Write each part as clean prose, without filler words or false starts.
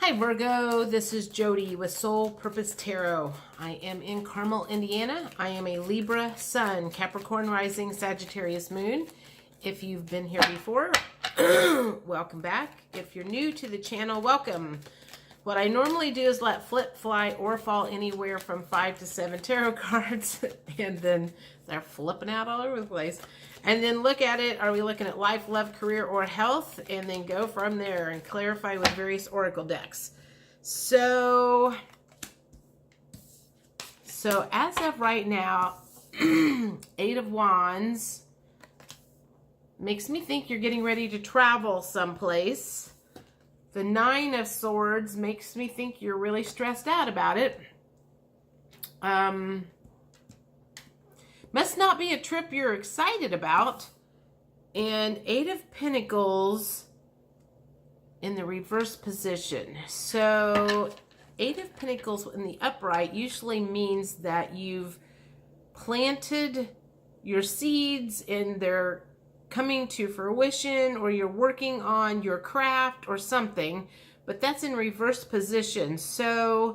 Hi Virgo, this is Jody with Soul Purpose Tarot. I am in Carmel, Indiana. I am a Libra Sun, Capricorn Rising, Sagittarius Moon. If you've been here before, welcome back. If you're new to the channel, welcome. What I normally do is let flip, fly, or fall anywhere from 5 to 7 tarot cards, and then they're flipping out all over the place. And then look at it. Are we looking at life, love, career, or health? And then go from there and clarify with various oracle decks. So as of right now, Eight of Wands makes me think you're getting ready to travel someplace. The Nine of Swords makes me think you're really stressed out about it. Must not be a trip you're excited about. And Eight of Pentacles in the reverse position. So Eight of Pentacles in the upright usually means that you've planted your seeds and they're coming to fruition, or you're working on your craft or something, but that's in reverse position. So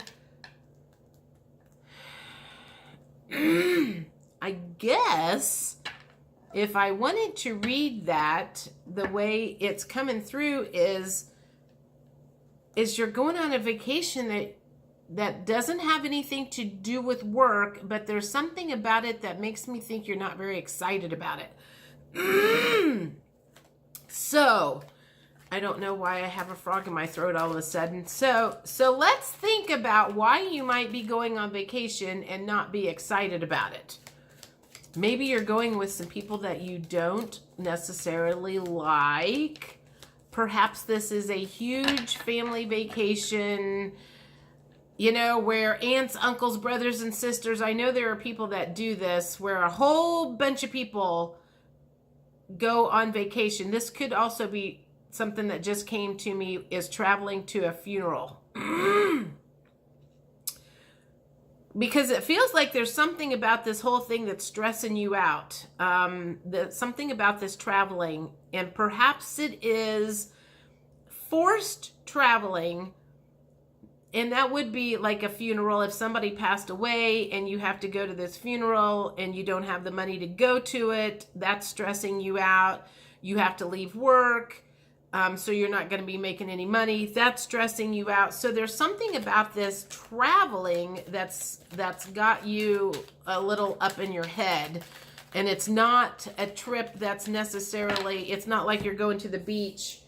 I guess if I wanted to read that, the way it's coming through is you're going on a vacation that doesn't have anything to do with work, but there's something about it that makes me think you're not very excited about it. So I don't know why I have a frog in my throat all of a sudden. So let's think about why you might be going on vacation and not be excited about it. Maybe you're going with some people that you don't necessarily like. Perhaps this is a huge family vacation, you know, where aunts, uncles, brothers, and sisters. I know there are people that do this, where a whole bunch of people go on vacation. This could also be something that just came to me, is traveling to a funeral. Because it feels like there's something about this whole thing that's stressing you out. Something about this traveling, and perhaps it is forced traveling. And that would be like a funeral. If somebody passed away and you have to go to this funeral and you don't have the money to go to it, that's stressing you out. You have to leave work, so you're not going to be making any money. That's stressing you out. So there's something about this traveling that's got you a little up in your head. And it's not a trip that's necessarily, it's not like you're going to the beach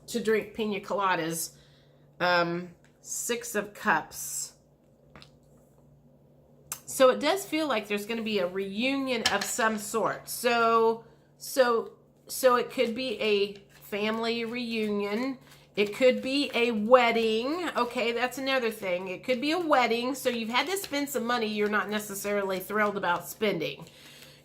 to drink pina coladas. Six of Cups. So it does feel like there's going to be a reunion of some sort. So it could be a family reunion. It could be a wedding. Okay, that's another thing. It could be a wedding. So you've had to spend some money you're not necessarily thrilled about spending.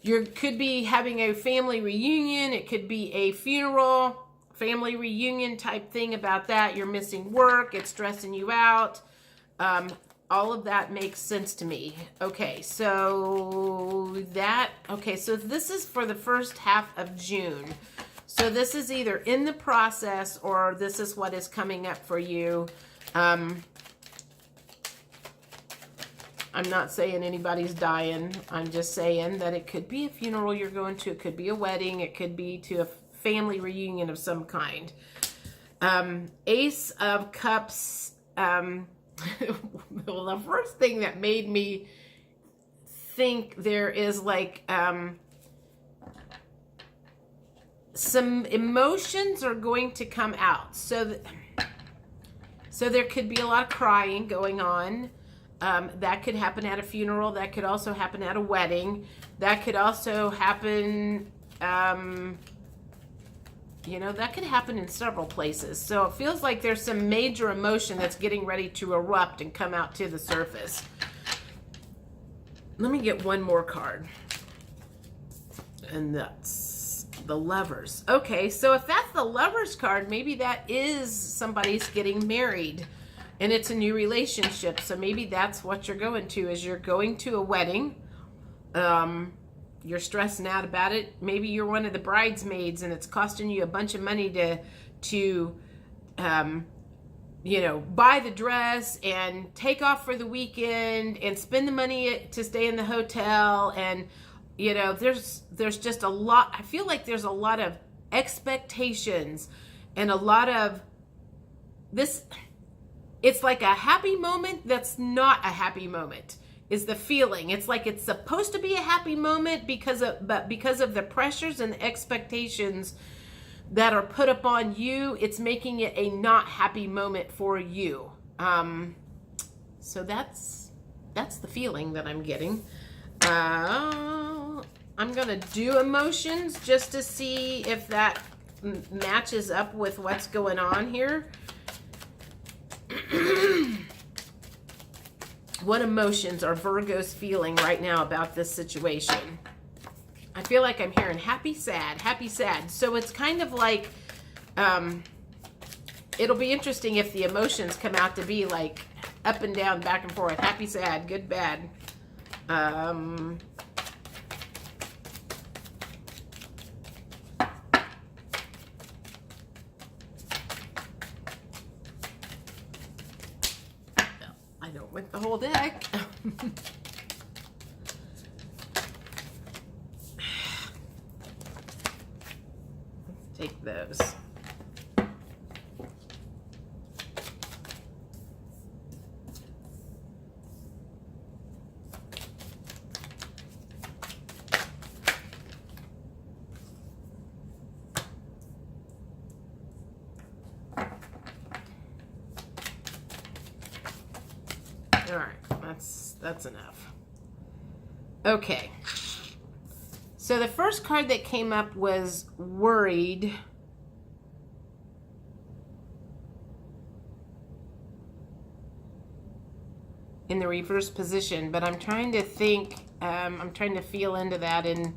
You could be having a family reunion. It could be a funeral, family reunion type thing about that. You're missing work. It's stressing you out. All of that makes sense to me. Okay, so this is for the first half of June. So this is either in the process or this is what is coming up for you. I'm not saying anybody's dying. I'm just saying that it could be a funeral you're going to. It could be a wedding. It could be to a family reunion of some kind. Ace of Cups. Well, the first thing that made me think there is like some emotions are going to come out. So there could be a lot of crying going on. That could happen at a funeral. That could also happen at a wedding. That could also happen you know, that could happen in several places. So it feels like there's some major emotion that's getting ready to erupt and come out to the surface. Let me get one more card. And that's the Lovers. Okay, so if that's the Lovers card, maybe that is somebody's getting married. And it's a new relationship. So maybe that's what you're going to, is you're going to a wedding. You're stressing out about it. Maybe you're one of the bridesmaids and it's costing you a bunch of money to buy the dress and take off for the weekend and spend the money to stay in the hotel. And, there's just a lot. I feel like there's a lot of expectations and a lot of this. It's like a happy moment that's not a happy moment is the feeling. It's like it's supposed to be a happy moment because of the pressures and the expectations that are put upon you, it's making it a not happy moment for you. So that's the feeling that I'm getting. I'm gonna do emotions just to see if that matches up with what's going on here. What emotions are Virgos feeling right now about this situation? I feel like I'm hearing happy, sad, happy, sad. So it's kind of like, it'll be interesting if the emotions come out to be like up and down, back and forth, happy, sad, good, bad. I don't want the whole deck. Take those. All right, that's enough. Okay. So the first card that came up was worried. In the reverse position, but I'm trying to think, I'm trying to feel into that, and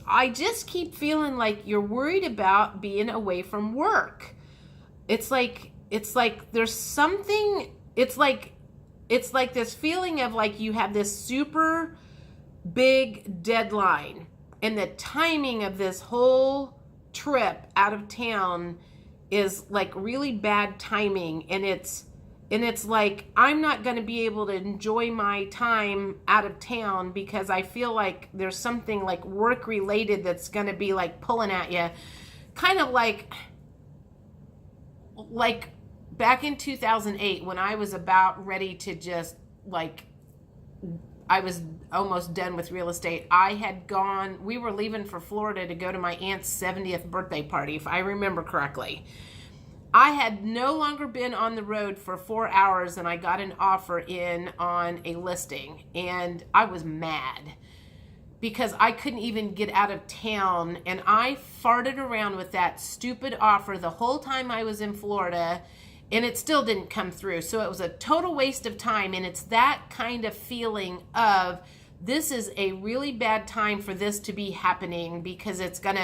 I just keep feeling like you're worried about being away from work. It's like there's something, it's like this feeling of like you have this super big deadline, and the timing of this whole trip out of town is like really bad timing, and it's like I'm not going to be able to enjoy my time out of town because I feel like there's something like work related that's going to be like pulling at you, kind of like back in 2008 when I was about ready to just like, I was almost done with real estate. We were leaving for Florida to go to my aunt's 70th birthday party, if I remember correctly. I had no longer been on the road for 4 hours and I got an offer in on a listing, and I was mad because I couldn't even get out of town, and I farted around with that stupid offer the whole time I was in Florida, and it still didn't come through. So it was a total waste of time, and it's that kind of feeling of this is a really bad time for this to be happening because it's kind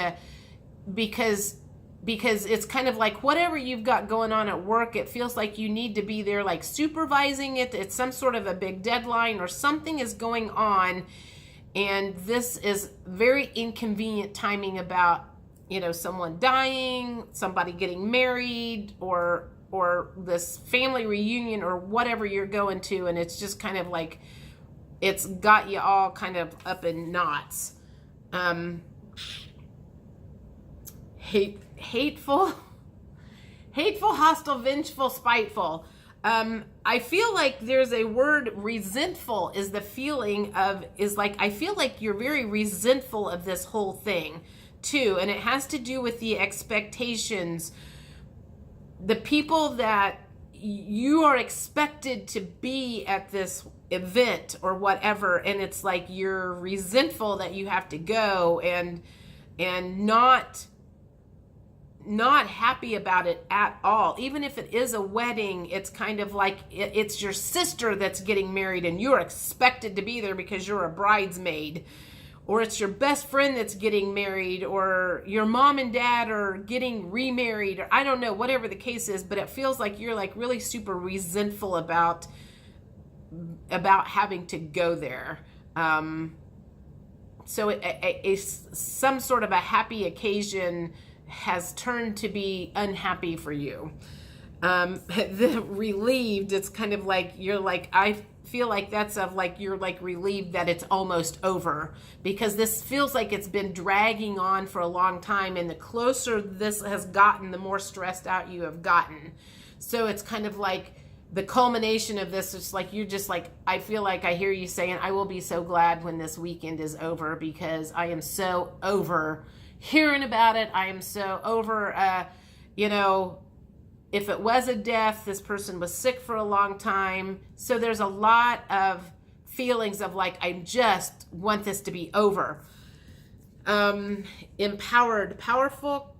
of like whatever you've got going on at work, it feels like you need to be there like supervising it. It's some sort of a big deadline or something is going on, and this is very inconvenient timing about, someone dying, somebody getting married, or this family reunion or whatever you're going to, and it's just kind of like it's got you all kind of up in knots. Hateful, hostile, vengeful, spiteful. I feel like there's a word, resentful is the feeling of, I feel like you're very resentful of this whole thing too. And it has to do with the expectations, the people that you are expected to be at this event or whatever. And it's like you're resentful that you have to go and not happy about it at all. Even if it is a wedding, it's kind of like it's your sister that's getting married and you're expected to be there because you're a bridesmaid, or it's your best friend that's getting married, or your mom and dad are getting remarried, or I don't know, whatever the case is, but it feels like you're like really super resentful about having to go there. So some sort of a happy occasion has turned to be unhappy for you. The relieved, it's kind of like you're like, I feel like that's of like you're like relieved that it's almost over, because this feels like it's been dragging on for a long time, and the closer this has gotten, the more stressed out you have gotten. So it's kind of like the culmination of this is like you're just like, I feel like I hear you saying, I will be so glad when this weekend is over, because I am so over hearing about it. I am so over if it was a death, this person was sick for a long time. So there's a lot of feelings of like, I just want this to be over. Empowered, powerful,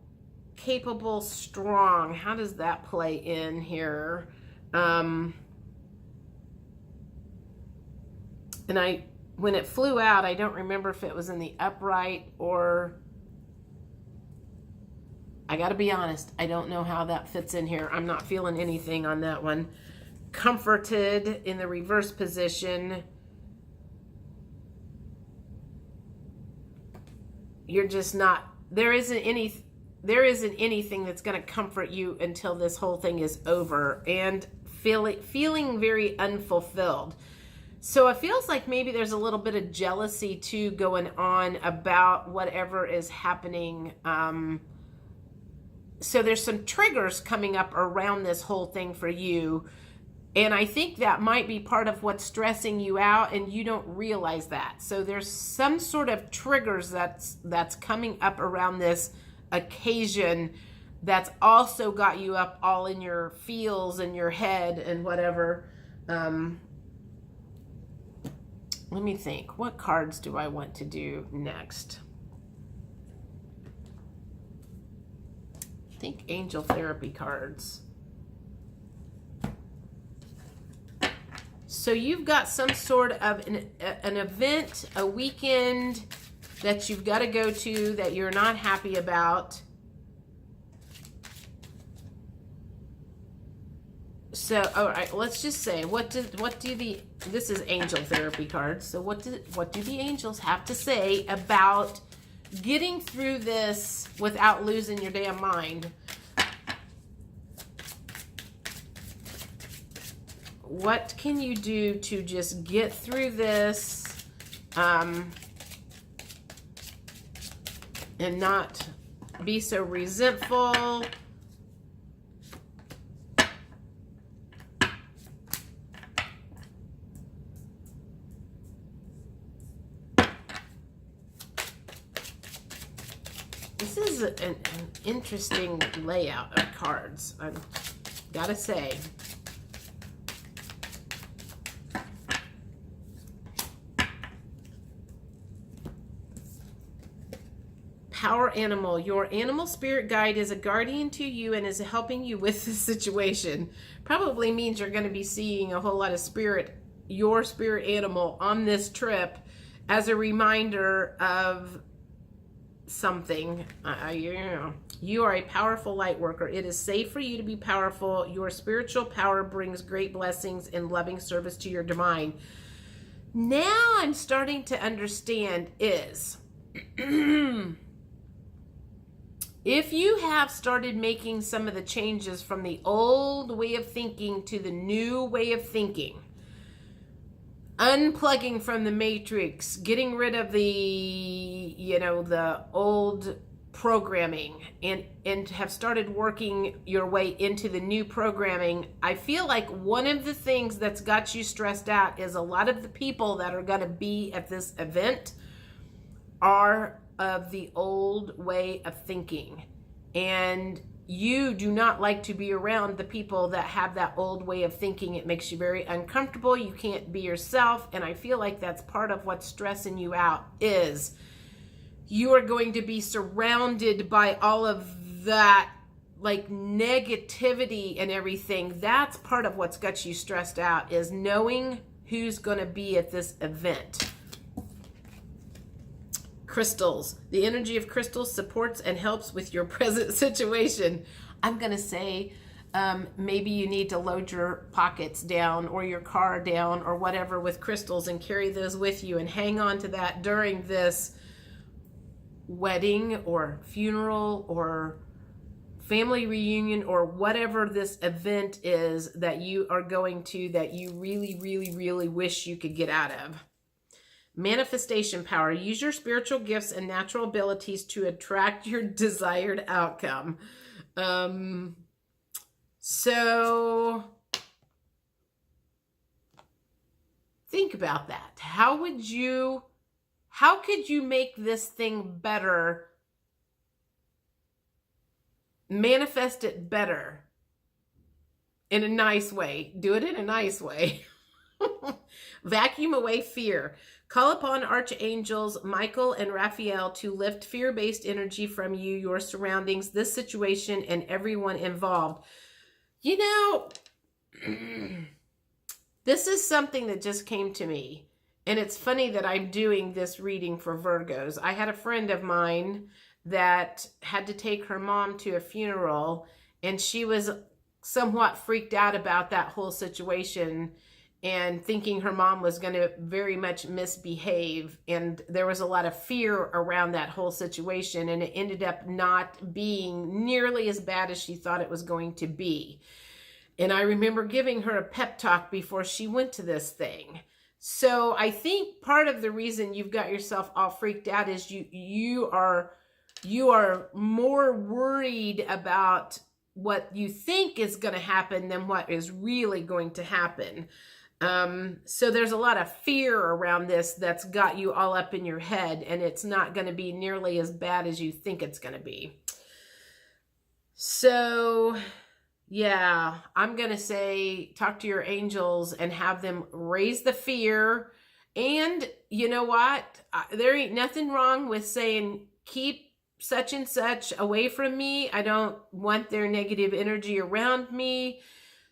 capable, strong. How does that play in here? And when it flew out, I don't remember if it was in the upright or... I got to be honest, I don't know how that fits in here. I'm not feeling anything on that one. Comforted in the reverse position. You're just not, there isn't anything that's going to comfort you until this whole thing is over, and feeling very unfulfilled. So it feels like maybe there's a little bit of jealousy too going on about whatever is happening. So there's some triggers coming up around this whole thing for you. And I think that might be part of what's stressing you out, and you don't realize that. So there's some sort of triggers that's coming up around this occasion that's also got you up all in your feels and your head and whatever. Let me think. What cards do I want to do next? I think angel therapy cards. So you've got some sort of an event, a weekend that you've got to go to that you're not happy about. So, all right, let's just say, this is angel therapy cards. So what do the angels have to say about getting through this without losing your damn mind? What can you do to just get through this and not be so resentful? This is an interesting layout of cards, I've got to say. Power animal. Your animal spirit guide is a guardian to you and is helping you with this situation. Probably means you're going to be seeing a whole lot of your spirit animal on this trip as a reminder of something. You are a powerful light worker. It is safe for you to be powerful. Your spiritual power brings great blessings and loving service to your divine. Now I'm starting to understand is if you have started making some of the changes from the old way of thinking to the new way of thinking, unplugging from the matrix, getting rid of the old programming, and have started working your way into the new programming, I feel like one of the things that's got you stressed out is a lot of the people that are going to be at this event are of the old way of thinking, and you do not like to be around the people that have that old way of thinking. It makes you very uncomfortable. You can't be yourself, and I feel like that's part of what's stressing you out is you are going to be surrounded by all of that like negativity and everything. That's part of what's got you stressed out, is knowing who's going to be at this event. Crystals. The energy of crystals supports and helps with your present situation. I'm going to say maybe you need to load your pockets down or your car down or whatever with crystals and carry those with you and hang on to that during this wedding or funeral or family reunion or whatever this event is that you are going to that you really, really, really wish you could get out of. Manifestation power. Use your spiritual gifts and natural abilities to attract your desired outcome. So think about that. How could you make this thing better? Manifest it better in a nice way. Do it in a nice way. Vacuum away fear. Call upon archangels Michael and Raphael to lift fear-based energy from you, your surroundings, this situation, and everyone involved. You know, this is something that just came to me. And it's funny that I'm doing this reading for Virgos. I had a friend of mine that had to take her mom to a funeral, and she was somewhat freaked out about that whole situation and thinking her mom was going to very much misbehave. And there was a lot of fear around that whole situation, and it ended up not being nearly as bad as she thought it was going to be. And I remember giving her a pep talk before she went to this thing. So I think part of the reason you've got yourself all freaked out is you are more worried about what you think is going to happen than what is really going to happen. So there's a lot of fear around this that's got you all up in your head, and it's not going to be nearly as bad as you think it's going to be. So yeah, I'm going to say talk to your angels and have them raise the fear. And you know what? There ain't nothing wrong with saying, keep such and such away from me. I don't want their negative energy around me.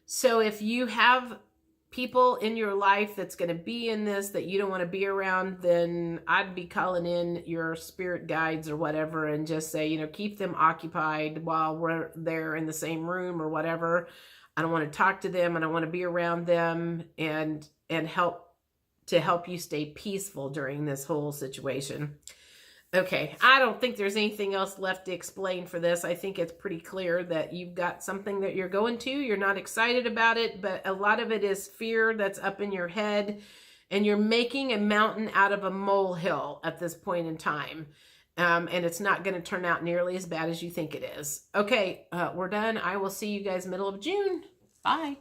So if you have people in your life that's going to be in this that you don't want to be around, then I'd be calling in your spirit guides or whatever and just say, you know, keep them occupied while we're there in the same room or whatever. I don't want to talk to them. I don't want to be around them, and help you stay peaceful during this whole situation. Okay, I don't think there's anything else left to explain for this. I think it's pretty clear that you've got something that you're going to. You're not excited about it, but a lot of it is fear that's up in your head, and you're making a mountain out of a molehill at this point in time. And it's not going to turn out nearly as bad as you think it is. Okay, we're done. I will see you guys middle of June. Bye.